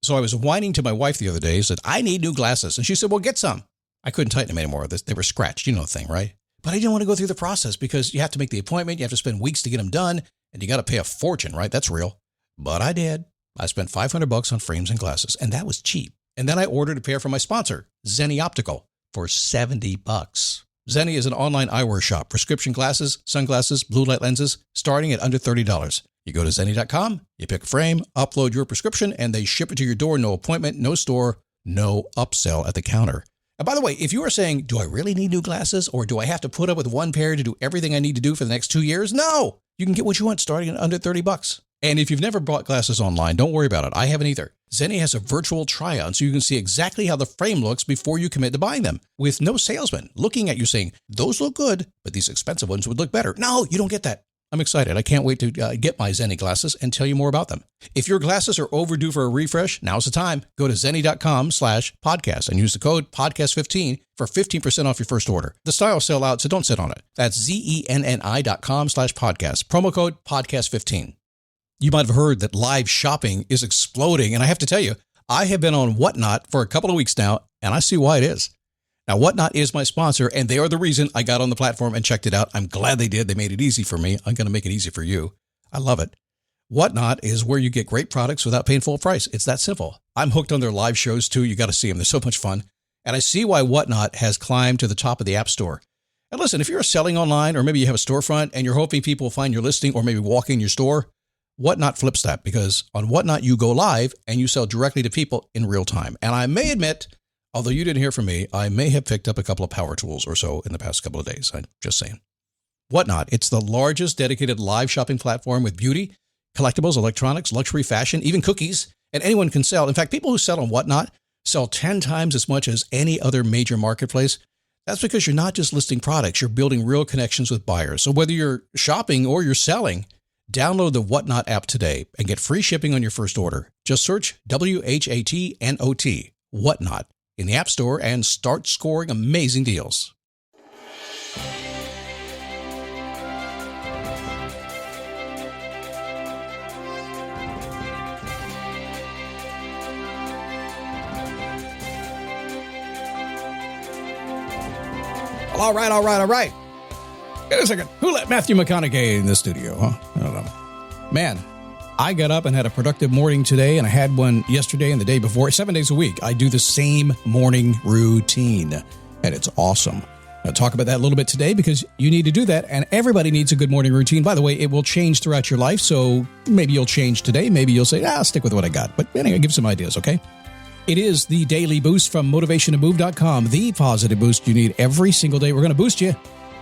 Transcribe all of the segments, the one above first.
So I was whining to my wife the other day, said, I need new glasses. And she said, well, get some. I couldn't tighten them anymore. They were scratched. You know the thing, right? But I didn't want to go through the process because you have to make the appointment. You have to spend weeks to get them done. And you got to pay a fortune, right? That's real. But I did. I spent $500 on frames and glasses, and that was cheap. And then I ordered a pair from my sponsor, Zenni Optical, for $70. Zenni is an online eyewear shop. Prescription glasses, sunglasses, blue light lenses, starting at under $30. You go to Zenni.com, you pick a frame, upload your prescription, and they ship it to your door. No appointment, no store, no upsell at the counter. And by the way, if you are saying, do I really need new glasses, or do I have to put up with one pair to do everything I need to do for the next 2 years? No! You can get what you want starting at under $30. And if you've never bought glasses online, don't worry about it. I haven't either. Zenni has a virtual try-on, so you can see exactly how the frame looks before you commit to buying them, with no salesman looking at you saying, those look good, but these expensive ones would look better. No, you don't get that. I'm excited. I can't wait to get my Zenni glasses and tell you more about them. If your glasses are overdue for a refresh, now's the time. Go to Zenni.com/podcast and use the code podcast15 for 15% off your first order. The styles sell out, so don't sit on it. That's Zenni.com/podcast. Promo code podcast15. You might have heard that live shopping is exploding, and I have to tell you, I have been on Whatnot for a couple of weeks now, and I see why it is. Now, Whatnot is my sponsor, and they are the reason I got on the platform and checked it out. I'm glad they did. They made it easy for me. I'm going to make it easy for you. I love it. Whatnot is where you get great products without paying full price. It's that simple. I'm hooked on their live shows, too. You got to see them. They're so much fun. And I see why Whatnot has climbed to the top of the App Store. And listen, if you're selling online, or maybe you have a storefront and you're hoping people will find your listing or maybe walk in your store, Whatnot flips that, because on Whatnot, you go live and you sell directly to people in real time. And I may admit, although you didn't hear from me, I may have picked up a couple of power tools or so in the past couple of days. I'm just saying. Whatnot, it's the largest dedicated live shopping platform with beauty, collectibles, electronics, luxury, fashion, even cookies, and anyone can sell. In fact, people who sell on Whatnot sell 10 times as much as any other major marketplace. That's because you're not just listing products, you're building real connections with buyers. So whether you're shopping or you're selling, download the Whatnot app today and get free shipping on your first order. Just search WHATNOT, Whatnot, in the App Store and start scoring amazing deals. All right. Wait a second. Who let Matthew McConaughey in the studio, huh? I don't know. Man, I got up and had a productive morning today, and I had one yesterday and the day before. 7 days a week, I do the same morning routine, and it's awesome. I'll talk about that a little bit today because you need to do that, and everybody needs a good morning routine. By the way, it will change throughout your life, so maybe you'll change today. Maybe you'll say, I'll stick with what I got. But anyway, give some ideas, okay? It is the Daily Boost from MotivationToMove.com, the positive boost you need every single day. We're going to boost you.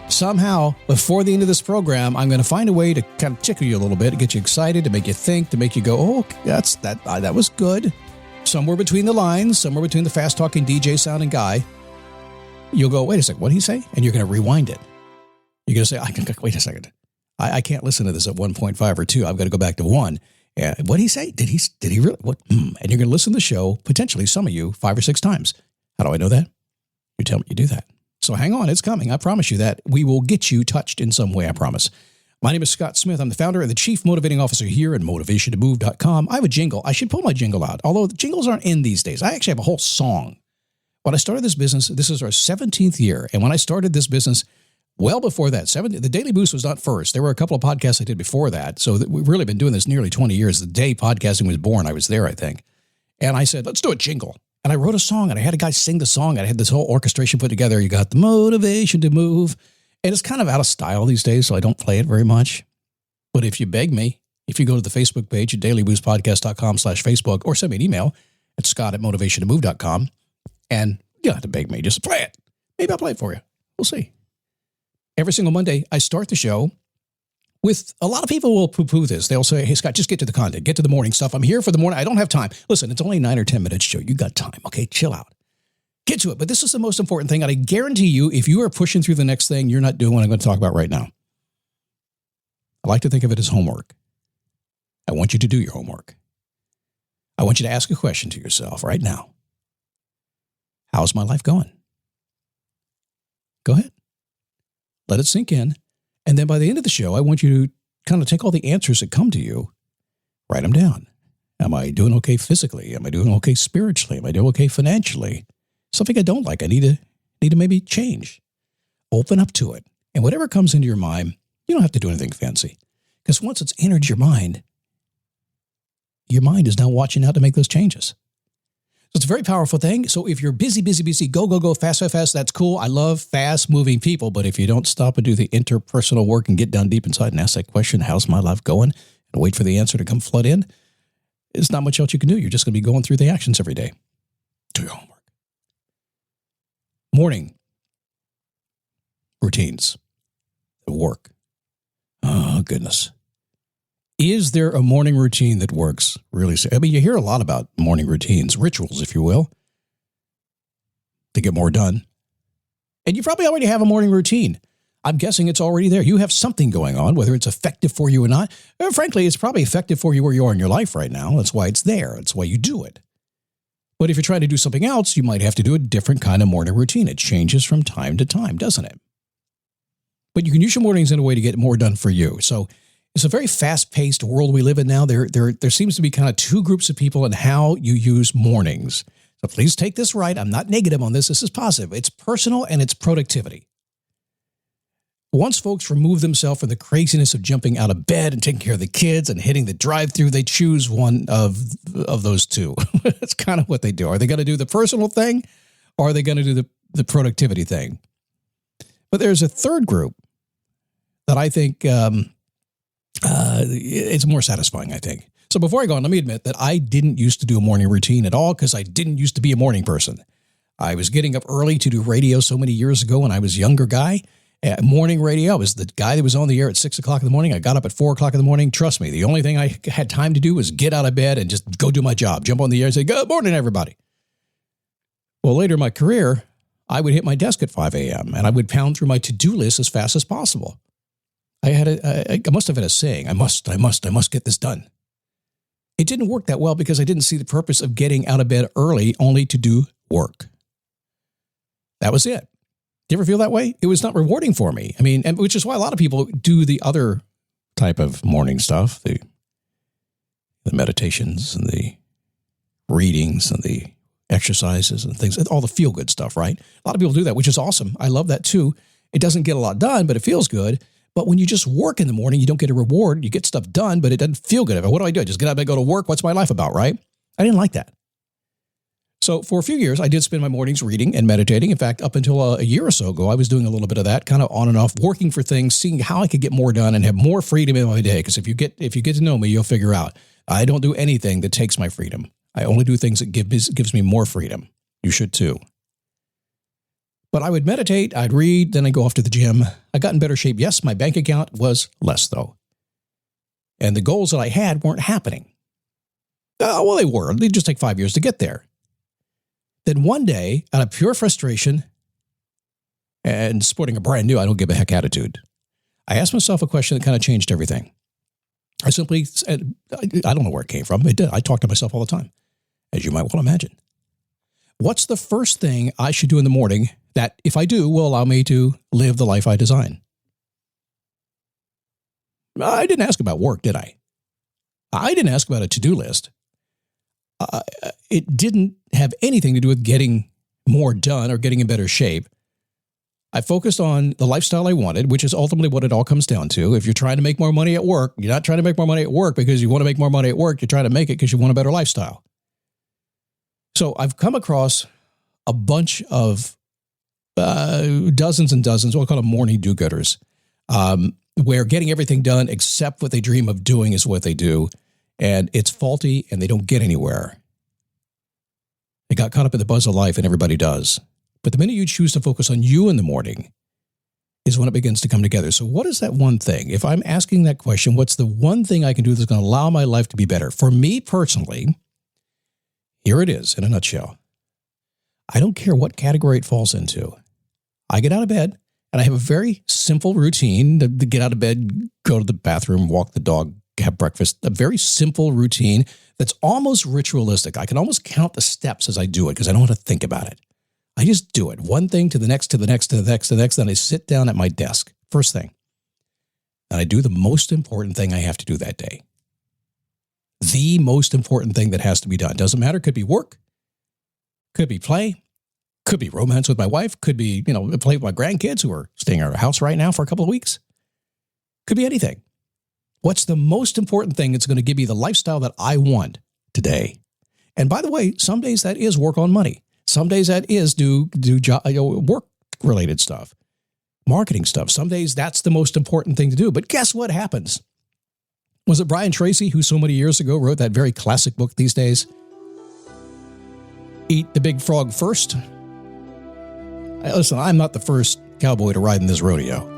Somehow, before the end of this program, I'm going to find a way to kind of tickle you a little bit, to get you excited, to make you think, to make you go, oh, that was good. Somewhere between the lines, somewhere between the fast-talking DJ sounding guy, you'll go, wait a second, what did he say? And you're going to rewind it. You're going to say, wait a second. I can't listen to this at 1.5 or 2. I've got to go back to 1. What did he say? Did he really? What? And you're going to listen to the show, potentially some of you, 5 or 6 times. How do I know that? You tell me you do that. So hang on, it's coming. I promise you that. We will get you touched in some way, I promise. My name is Scott Smith. I'm the founder and the chief motivating officer here at MotivationToMove.com. I have a jingle. I should pull my jingle out, although the jingles aren't in these days. I actually have a whole song. When I started this business, this is our 17th year. And when I started this business, well before that, the Daily Boost was not first. There were a couple of podcasts I did before that. So we've really been doing this nearly 20 years. The day podcasting was born, I was there, I think. And I said, let's do a jingle. And I wrote a song, and I had a guy sing the song, and I had this whole orchestration put together. You got the motivation to move. And it's kind of out of style these days, so I don't play it very much. But if you beg me, if you go to the Facebook page at dailyboostpodcast.com/Facebook, or send me an email at scott@motivationtomove.com, and you don't have to beg me, just play it. Maybe I'll play it for you. We'll see. Every single Monday, I start the show with, a lot of people will poo-poo this. They'll say, hey, Scott, just get to the content. Get to the morning stuff. I'm here for the morning. I don't have time. Listen, it's only 9 or 10 minutes show. You got time. Okay, chill out. Get to it. But this is the most important thing. And I guarantee you, if you are pushing through the next thing, you're not doing what I'm going to talk about right now. I like to think of it as homework. I want you to do your homework. I want you to ask a question to yourself right now. How's my life going? Go ahead. Let it sink in. And then by the end of the show, I want you to kind of take all the answers that come to you, write them down. Am I doing okay physically? Am I doing okay spiritually? Am I doing okay financially? Something I don't like, I need to maybe change. Open up to it. And whatever comes into your mind, you don't have to do anything fancy. Because once it's entered your mind is now watching out to make those changes. So it's a very powerful thing. So if you're busy, go, fast, that's cool. I love fast-moving people. But if you don't stop and do the interpersonal work and get down deep inside and ask that question, how's my life going? And wait for the answer to come flood in, there's not much else you can do. You're just going to be going through the actions every day. Do your homework. Morning routines that work. Oh, goodness. Is there a morning routine that works? Really? I mean, you hear a lot about morning routines, rituals, if you will, to get more done. And you probably already have a morning routine. I'm guessing it's already there. You have something going on, whether it's effective for you or not. Frankly, it's probably effective for you where you are in your life right now. That's why it's there. That's why you do it. But if you're trying to do something else, you might have to do a different kind of morning routine. It changes from time to time, doesn't it? But you can use your mornings in a way to get more done for you. So it's a very fast-paced world we live in now. There seems to be kind of two groups of people in how you use mornings. So please take this right. I'm not negative on this. This is positive. It's personal and it's productivity. Once folks remove themselves from the craziness of jumping out of bed and taking care of the kids and hitting the drive-thru, they choose one of those two. That's kind of what they do. Are they going to do the personal thing or are they going to do the productivity thing? But there's a third group that I think it's more satisfying, I think. So before I go on, let me admit that I didn't used to do a morning routine at all because I didn't used to be a morning person. I was getting up early to do radio so many years ago when I was a younger guy. Morning radio, I was the guy that was on the air at 6 o'clock in the morning. I got up at 4 o'clock in the morning. Trust me, the only thing I had time to do was get out of bed and just go do my job, jump on the air and say, good morning, everybody. Well, later in my career, I would hit my desk at 5 a.m. and I would pound through my to-do list as fast as possible. I must have had a saying, I must get this done. It didn't work that well because I didn't see the purpose of getting out of bed early only to do work. That was it. Do you ever feel that way? It was not rewarding for me. I mean, and which is why a lot of people do the other type of morning stuff, the meditations and the readings and the exercises and things, all the feel-good stuff, right? A lot of people do that, which is awesome. I love that too. It doesn't get a lot done, but it feels good. But when you just work in the morning, you don't get a reward. You get stuff done, but it doesn't feel good. What do I do? I just get out of bed, go to work. What's my life about, right? I didn't like that. So for a few years, I did spend my mornings reading and meditating. In fact, up until a year or so ago, I was doing a little bit of that, kind of on and off, working for things, seeing how I could get more done and have more freedom in my day. Because if you get to know me, you'll figure out I don't do anything that takes my freedom. I only do things that gives me more freedom. You should too. But I would meditate, I'd read, then I'd go off to the gym. I got in better shape. Yes, my bank account was less though. And the goals that I had weren't happening. Well, they were. They'd just take 5 years to get there. Then one day, out of pure frustration and sporting a brand new I don't give a heck attitude, I asked myself a question that kind of changed everything. I simply said, I don't know where it came from. It did. I talk to myself all the time, as you might well imagine. What's the first thing I should do in the morning that, if I do, will allow me to live the life I design? I didn't ask about work, did I? I didn't ask about a to-do list. It didn't have anything to do with getting more done or getting in better shape. I focused on the lifestyle I wanted, which is ultimately what it all comes down to. If you're trying to make more money at work, you're not trying to make more money at work because you want to make more money at work. You're trying to make it because you want a better lifestyle. So I've come across a bunch of dozens and dozens, we'll call them morning do-gooders, where getting everything done except what they dream of doing is what they do. And it's faulty and they don't get anywhere. They got caught up in the buzz of life and everybody does. But the minute you choose to focus on you in the morning is when it begins to come together. So what is that one thing? If I'm asking that question, what's the one thing I can do that's going to allow my life to be better? For me personally, here it is in a nutshell. I don't care what category it falls into. I get out of bed and I have a very simple routine to get out of bed, go to the bathroom, walk the dog, have breakfast, a very simple routine that's almost ritualistic. I can almost count the steps as I do it because I don't have to think about it. I just do it. One thing to the next, to the next, to the next, to the next. Then I sit down at my desk. First thing. And I do the most important thing I have to do that day. the most important thing that has to be done. Doesn't matter. Could be work, could be play, could be romance with my wife, could be, play with my grandkids who are staying at our house right now for a couple of weeks. Could be anything. What's the most important thing that's going to give me the lifestyle that I want today? And by the way, some days that is work on money. Some days that is do work-related stuff, marketing stuff. Some days that's the most important thing to do. But guess what happens? Was it Brian Tracy who so many years ago wrote that very classic book these days? Eat the Big Frog First. Listen, I'm not the first cowboy to ride in this rodeo.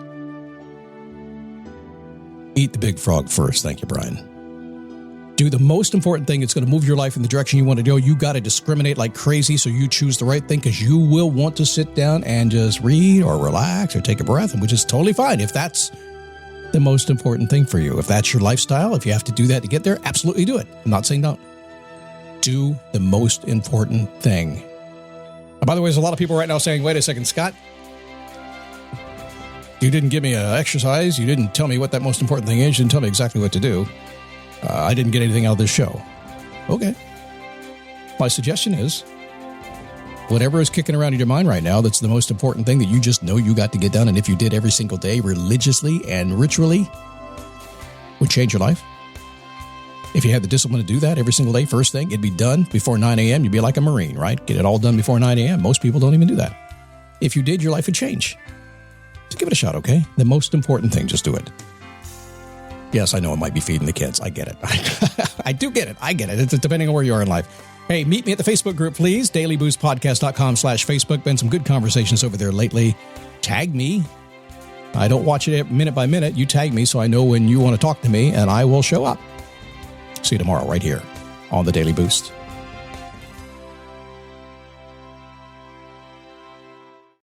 Eat the big frog first. Thank you, Brian. Do the most important thing. It's going to move your life in the direction you want to go. You got to discriminate like crazy so you choose the right thing, because you will want to sit down and just read or relax or take a breath, which is totally fine if that's the most important thing for you. If that's your lifestyle, if you have to do that to get there, absolutely do it. I'm not saying don't. Do the most important thing. And by the way, there's a lot of people right now saying, wait a second, Scott, you didn't give me an exercise. You didn't tell me what that most important thing is. You didn't tell me exactly what to do. I didn't get anything out of this show. Okay. My suggestion is, whatever is kicking around in your mind right now, that's the most important thing that you just know you got to get done. And if you did every single day religiously and ritually, would change your life. If you had the discipline to do that every single day, first thing, it'd be done before 9 a.m. You'd be like a Marine, right? Get it all done before 9 a.m. Most people don't even do that. If you did, your life would change. Just give it a shot, okay? The most important thing, just do it. Yes, I know it might be feeding the kids. I get it. I do get it. I get it. It's depending on where you are in life. Hey, meet me at the Facebook group, please. dailyboostpodcast.com/Facebook. Been some good conversations over there lately. Tag me. I don't watch it minute by minute. You tag me so I know when you want to talk to me, and I will show up. See you tomorrow right here on the Daily Boost.